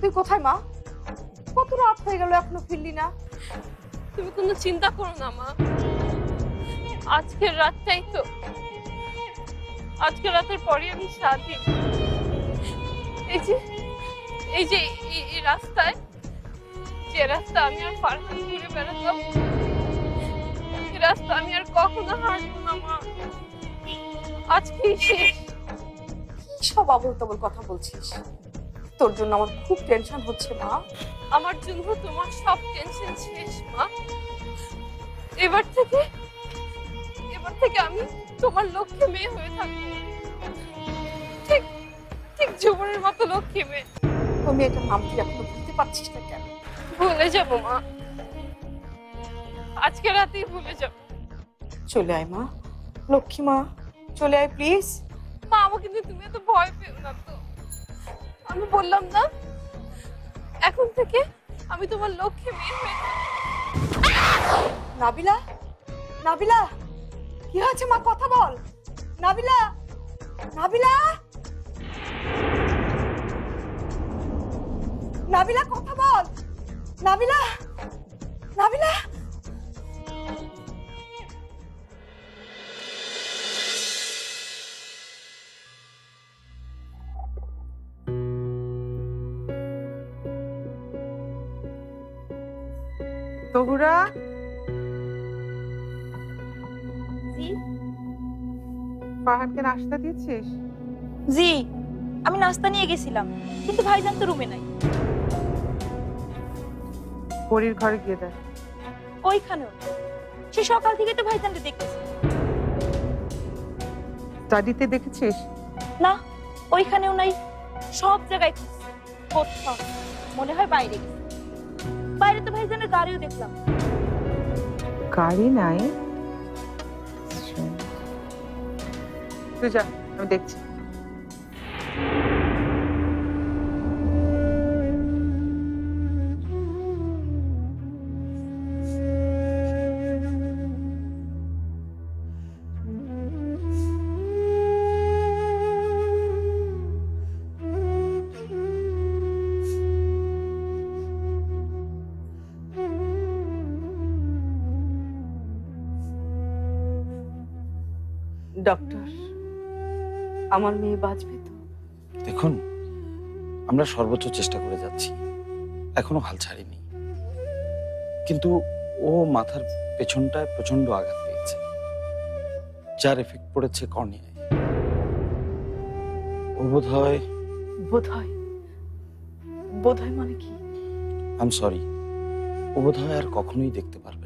তুই কোথায় মা? কত রাত হয়ে গেল এখনো ফিরলি না? তুমি কোনো চিন্তা করো না মা, আজকের রাতটাই তো, আজকের রাতের পরে আমি স্বাধীন। এই যে এই যে এই রাস্তায়, যে রাস্তা আমি আর ফারহান ঘুরে বেড়াতাম, এই রাস্তা আমি আর কখনো হাঁটবো না মা, আজকেই শেষ। কি সব আবল তাবল কথা বলছিস? তোর জন্য আমার খুব টেনশন হচ্ছে মা। আমার জন্য তোমার সব টেনশন শেষ মা। এবার থেকে আমি তোমার লক্ষ্মী মেয়ে হয়ে থাকবো, ঠিক ঠিক জীবনের মতো লক্ষ্মী মেয়ে। ওই মেয়েটার নাম তুই এখনো বলতে পারছিস না কেন? ভুলে যাবো মা, আজকে রাতেই ভুলে যাবো। চলে আয় মা, লক্ষ্মী মা, চলে আয় প্লিজ। মা আমাকে নিয়ে তুমি এত ভয় পেও না তো, আমি বললাম না এখন থেকে আমি তোমার লক্ষ্মী মেয়ে হয়ে থাকবো। নাবিলা, নাবিলা, কি হয়েছে মা? কথা বল নাবিলা, নাবিলা, নাবিলা, কথা বল নাবিলা, নাবিলা। তহুরা, জি ফারহানকে নাস্তা দিয়েছিস? জি, আমি নাস্তা নিয়ে গেছিলাম, কিন্তু ভাইজান তো রুমে নাই। পরীর ঘরে গিয়ে দেখ। ওইখানেও সে সকাল থেকে তো ভাইজানকে দেখতেছি। স্টাডিতে দেখেছিস? না, ওইখানেও নাই, সব জায়গায় খুঁজছি, কোথাও নেই। মনে হয় বাইরে গেছে। বাইরে তো ভাইজানের গাড়িও দেখলাম। গাড়ি নাই? তুই যা, আমি দেখছি। ডক্টর, আমার মেয়ে বাঁচবে তো? দেখুন, আমরা সর্বোচ্চ চেষ্টা করে যাচ্ছি, এখনো হাল ছাড়িনি, কিন্তু ও মাথার পেছনটায় প্রচন্ড আঘাত পেয়েছে, যার এফেক্ট পড়েছে কর্নিয়ায়। ও বোধ হয় বোধহয়? বোধহয় মানে কি? আই এম সরি, ও বোধ হয় আর কখনোই দেখতে পারবে